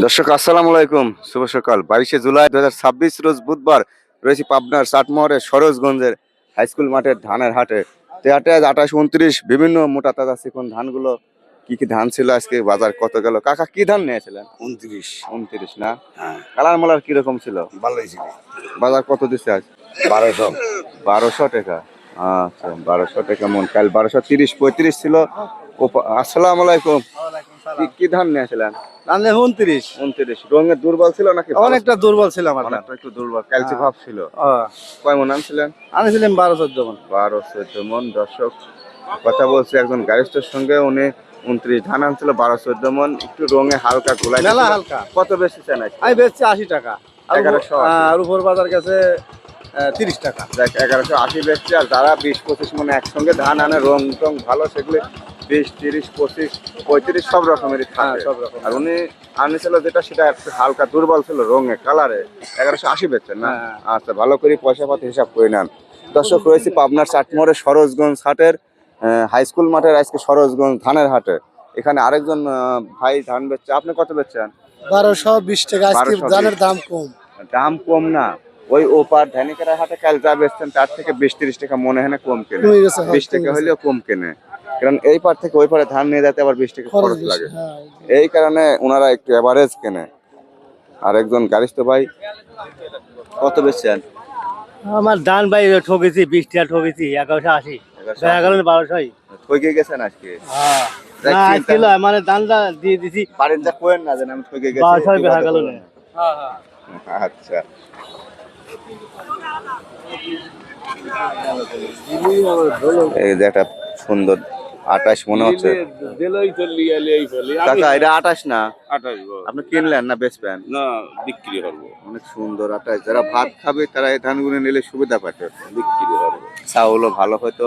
দর্শক আসসালামু আলাইকুম, শুভ সকাল। 22শে জুলাই 2026 রোজ বুধবার রয়েছে পাবনার চাটমোহরের সরোজগঞ্জের হাইস্কুল মাঠের ধানের হাটে। তে হাটে আজ 28-29 বিভিন্ন মোটা তাজা চিকন ধানগুলো কি কি ধান ছিল, আজকে বাজার কত গেল। কাকা কি ধান নিয়েছিলেন? 29 না? হ্যাঁ, কালার মালার কিরকম ছিল? ভালোই ছিল। বাজার কত দিচ্ছে আজ? 1200। 1200 টাকা। আচ্ছা, 1200 টাকা মন। কাল 1230-35 ছিল। আসসালামু আলাইকুম। কি ধান নিয়েছিলেন? 29 রঙের দুর্বল ছিল নাকি? অনেকটা দুর্বল ছিল আমার ধান। অনেকটা একটু দুর্বল, ক্যালসি ভাব ছিল। ও, কয় মন আনছিলেন? আনিছিলাম 12-14 মন। 12-14 মন। দর্শক কথা বলছে একজন গাড়িস্টের সঙ্গে, উনি 29 ধান আনছিল, 12-14 মন। একটু রঙে হালকা গোলাই মেলা হালকা। কত বেশি চান? আমি বেচছি 80 টাকা। 1180 আর উপর বাজার গেছে 30 টাকা। দেখ 1180 বেচছে। আর যারা 20-25 মনে একসঙ্গে ধান আনে, রং টং ভালো, সেগুলো 20, 30, 25, 35 সব রকমেরই থাকে। সব রকম। আর উনি আনিছিল যেটা, সেটা একটু হালকা দুর্বল ছিল রঙে কালারে। 1180 বেচছেন না? হ্যাঁ। আচ্ছা, ভালো করে পয়সা পাতি হিসাব করে নেন। দর্শক রয়েছে পাবনার চাটমোহরের সরোজগঞ্জ হাটের হাই স্কুল মাঠের আজকে সরোজগঞ্জ ধানের হাটে। এখানে আরেকজন ভাই ধান বেচছে। আপনি কত বেচছেন? 1220 টাকা। আজকে 1220 ধানের দাম কম। দাম কম না? ওই ওপার ধানিকেরা হাটে কাল যা বেচছেন তার থেকে 20-30 টাকা মনে হয় না কম কেনে। কমে গেছে, হ্যাঁ, 20 টাকা কমে গেছে। হলেও কম কেনে, কারণ এই পার থেকে ওই পারে ধান নিয়ে যেতে আবার 20 টাকা খরচ খরচ বেশি, লাগে। হ্যাঁ। এই কারণে ওনারা একটু এভারেজ কেনে। আর একজন গাড়িস্ত ভাই কত বেচছেন? আমার দান ভাই ঠকেছি, 20 টাকা ঠকেছি। 1180 1200। ঠকে গেছেন আজকে? না আজকে লয়, মানে দানটা দিয়ে দিছি। বাড়ির যা কোয়েন না যেন আমি ঠকে গেছি। 1200 বেচা গেল না। আচ্ছা, এই যে একটা সুন্দর 28 মনে হচ্ছে। কাকা এটা 28 না? 28 আপনি কিনলেন না বেচবেন? না, বিক্রি করবো। অনেক সুন্দর 28। যারা ভাত খাবে তারা এই ধানগুলো নিলে সুবিধা পাচ্ছে। বিক্রি করবো। চাউলও ভালো, হয়তো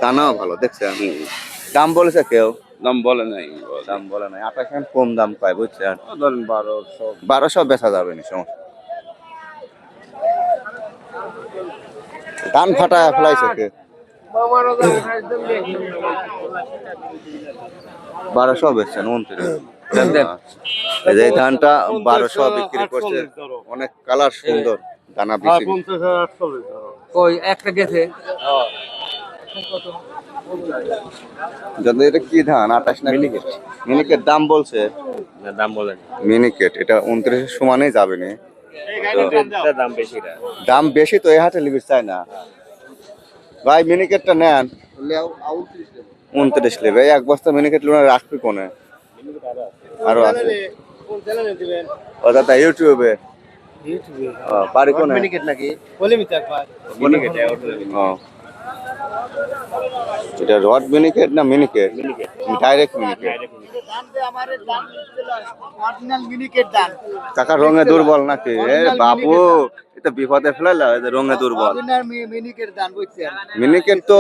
দানাও ভালো। দেখছেন দাম বলেছে কেউ? দাম বলে নাই। দাম বলে নাই। 28 কম দাম পায়, বুঝছেন? ধরেন 1200। 1200 বেচা যাবে না, সমস্যা। ধান ফাটা ফেলাইছে কে? 1200 বেচছেন 29। এই যে এই ধানটা 1200 বিক্রি করছে। অনেক কালার সুন্দর, দানা বেশি। 50,800 কই একটা গেছে যদি এটা কি ধান? 28 না? মিনিকেট। মিনিকেট দাম বলছে? দাম বলেন। মিনিকেট এটা 29 এর সমানেই যাবে না? দাম বেশি না। দাম বেশি তো এই হাটে লিবিস চাই না ভাই। মিনিকেটটা নেন, 29 নেবে। এক বস্তা মিনিকেট লোনা রাখবি কোনে? আরো আছে ও দাদা ইউটিউবে। বাড়ি কোনে? মিনিকেট নাকি? বলে মিতে একবার। মিনিকেট ও, এটা রড মিনিকেট না মিনিকেট? ডাইরেক্ট মিনিকেট। অরিজিনাল মিনিকেট দান। কাকা রঙে দুর্বল নাকি? এ বাবু, এটা বিপদে ফেলাইলা। এই যে রঙে দুর্বল অরিজিনাল মিনিকেট দান, বুঝছেন? মিনিকেট তো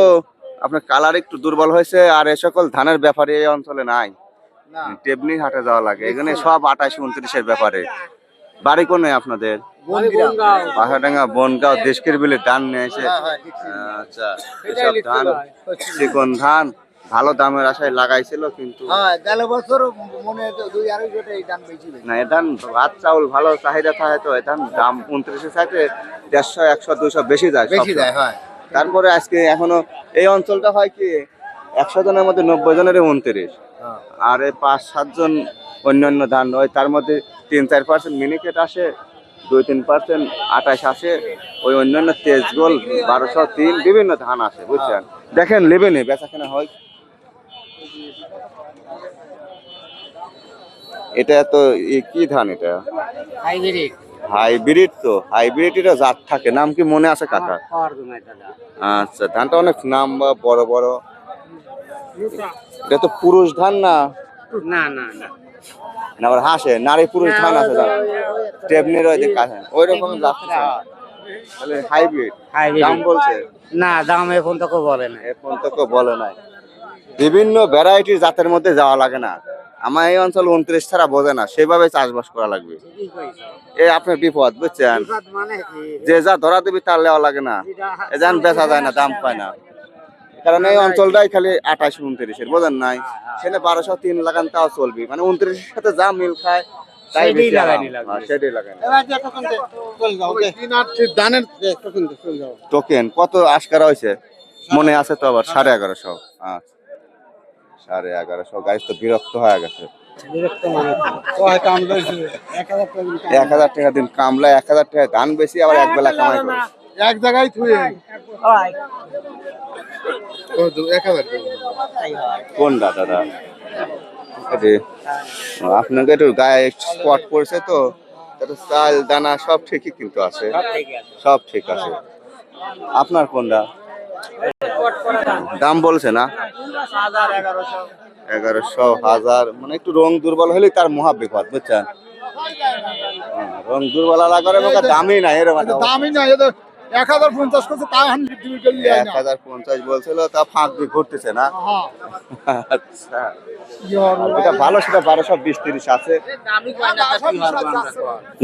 আপনার কালার একটু দুর্বল হয়েছে। আর এ সকল ধানের ব্যাপারে এই অঞ্চলে নাই। না। টেবনি হাটে যাওয়া লাগে, এখানে সব 28-29 ব্যাপারে। বাড়ি কোনে আপনাদের? পাহাড়াঙ্গা বনগাঁও দেশকের বিলে ধান নিয়ে এসে। আচ্ছা, এসব ধান চিকন ধান ভালো দামের আশায় লাগাইছিল, কিন্তু হ্যাঁ, গেল বছর মনে হয় 2-2.5 এই দাম বেশি বেশি। না, এ ধান ভাত চাউল ভালো চাহিদা থাকে, তো এ ধান দাম 29 চাইতে 150, 100, 200 বেশি যায় বেশি সবসময়। যায়, হয়। তারপরে আজকে এখনো এই অঞ্চলটা হয় কি 100 জনের মধ্যে 90 জনের 29। আর এই 5-7 জন অন্যান্য ধান হয়, তার মধ্যে 3-4% মিনিকেট আসে, 2-3% 28 আসে। ওই অন্যান্য তেজগোল 1203 বিভিন্ন ধান আসে, বুঝছেন? দেখেন লেবেনে বেচা কেনা হয়। এটা তো কি ধান? এটা হাইব্রিড হাইব্রিড। তো হাইব্রিডেরও জাত থাকে, নাম কি মনে আছে কাকা? আচ্ছা, ধানটা অনেক নাম বা বড় বড়। এটা তো পুরুষ ধান না? না না না না, আবার হাসে নারী পুরুষ ধান আছে ধান টেবনির ওই দিকে আছে, ওই রকম জাত। তাহলে হাইব্রিড দাম বলছে? না, দাম এখন তো বলে না। এখন তো কেউ বলে নাই। বিভিন্ন ভ্যারাইটির জাতের মধ্যে যাওয়া লাগে না। আমার এই অঞ্চল 29 ছাড়া বোঝে না, সেভাবে চাষবাস করা লাগবে। এই আপনার বিপদ, বুঝছেন? মানে কি যে যা ধরা দিবি তার লেওয়া লাগে না, এ ধান বেচা যায় না, দাম পায় না। কারণ এই অঞ্চলটাই খালি 28-29-এর বোঝেন নাই, সেখানে 1203 লাগান তাও চলবে, মানে 29-এর সাথে যা মিল খায় তাই সেটাই বেশি লাগাইনি আরাম। লাগবে। হ্যাঁ, সেটাই লাগাইনি। ধানের টোকেন কত আশকারা হয়েছে মনে আছে তো? আবার 1150। হ্যাঁ 1150। গাড়ি তো বিরক্ত হয়ে গেছে। 1000 টাকা দিন কামলা, 1000 টাকা ধান বেশি, আবার এক বেলা কামাই করে। এক জায়গায় থুয়ে 1000 কোনটা দাদা? এটি আপনাকে একটু গায়ে স্পট পড়ছে তো, একটু চাল দানা সব ঠিকই কিন্তু আছে, সব ঠিক আছে। আপনার কোনটা দাম বলছে না? 1100 1000, মানে একটু রং দুর্বল হলে তার মহা বিপদ, বুঝছেন? রং দুর্বল করে দামই নাই এরকম একটা অবস্থা। দামই না, এটা 1050 করছে, তাও 1050 বলছিল, তা ফাঁক দিয়ে ঘুরতেছে না। আচ্ছা, আর যেটা ভালো সেটা 1220-30 আছে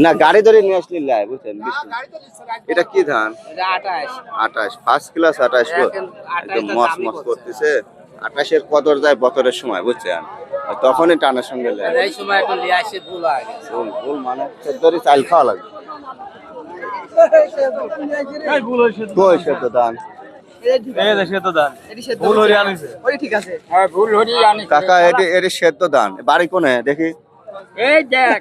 না, গাড়ি ধরে নিয়ে আসলে লাই, বুঝছেন? 20। এটা কি ধান? 28 ফার্স্ট ক্লাস 28 গো। একদম মস মস করতেছে। 28-এর কদর যায় বতরের সময়, বুঝছেন? তখনই টানের সঙ্গে লাই। এই সময় একটু লিয়ে আসে ভুল হয়ে গেছে। ভুল মানে সেদ্ধরই চাল খাওয়া লাগবে। কই সেদ্ধ ধান? কাকা এটি সেদ্ধ ধান, বাড়ি কোনে দেখি? এই দেখ,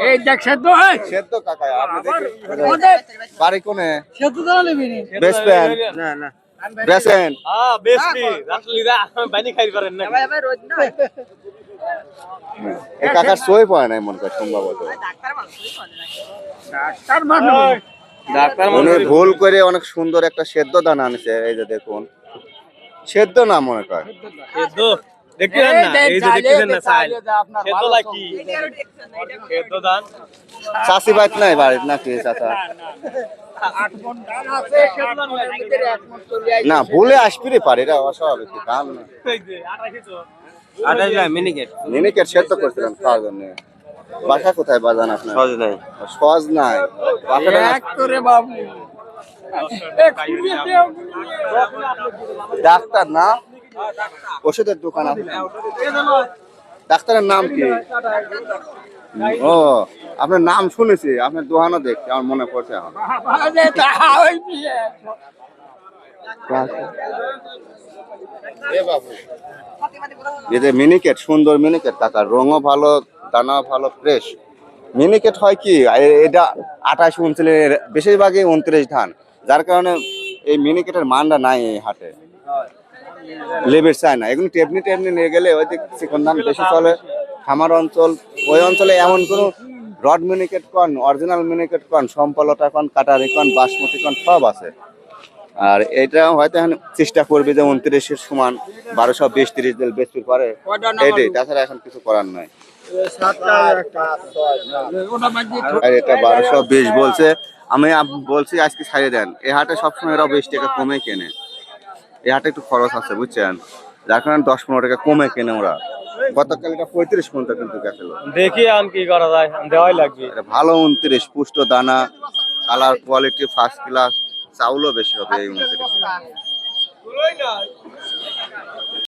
এই দেখ সেদ্ধ হয়। সেদ্ধ কাকা, আপনি দেখি বাড়ি কোনে? বেসপেন না না বেসেন এই কাকার সই পড়ে নাই মনে করে সম্ভবত। উনি ভুল করে অনেক সুন্দর একটা সেদ্ধ ধান আনছে, এই যে দেখুন, সেদ্ধ না মনে কর। চাষি বাইক নাই বাড়ির নাকি চাচা? না ভুলে আসবি পারে, এটা অস্বাভাবিক ধান না। মিনিকেট সেদ্ধ করছিলেন খাওয়ার জন্য। বাসা কোথায় বাজান আপনার? সহজ নাই, সহজ নাই। ডাক্তার না, ওষুধের দোকান আছে। ডাক্তারের নাম কি? ও, আপনার নাম শুনেছি, আপনার দোকানও দেখছি, আমার মনে পড়ছে এখন। এই যে মিনিকেট, সুন্দর মিনিকেট কাকা, রঙও ভালো, দানাও ভালো, ফ্রেশ মিনিকেট। হয় কি এটা 28-29, বেশিরভাগই 29 ধান, যার কারণে এই মিনিকেটের মানটা নাই এই হাটে, লেবের চায় না। এগুলো টেপনি টেপনি নিয়ে গেলে ওই চিকন ধান বেশি চলে। খামার অঞ্চল, ওই অঞ্চলে এমন কোনো রড মিনিকেট কন, অরিজিনাল মিনিকেট কন, সম্পলটা কন, কাটারি কন, বাসমতি কন, সব আছে। আর এটা হয়তো এখন চেষ্টা করবে যে 29-এর সমান 1220-30 দিল বেচতে পারে, এইটাই, তাছাড়া এখন কিছু করার নাই। আর এটা 1220 বলছে, আমি বলছি আজকে ছাড়িয়ে দেন। এই হাটে সবসময় এরা 20 টাকা কমে কেনে, এই হাটে একটু খরচ আছে, বুঝছেন? যার কারণে 10-15 টাকা কমে কেনে ওরা। গতকাল এটা 35 পর্যন্ত কিন্তু গেছিল। দেখি আম কি করা যায়, দেওয়াই লাগবে। এটা ভালো 29, পুষ্ট দানা, কালার কোয়ালিটি ফার্স্ট ক্লাস, চাউলও বেশি হবে এই 29।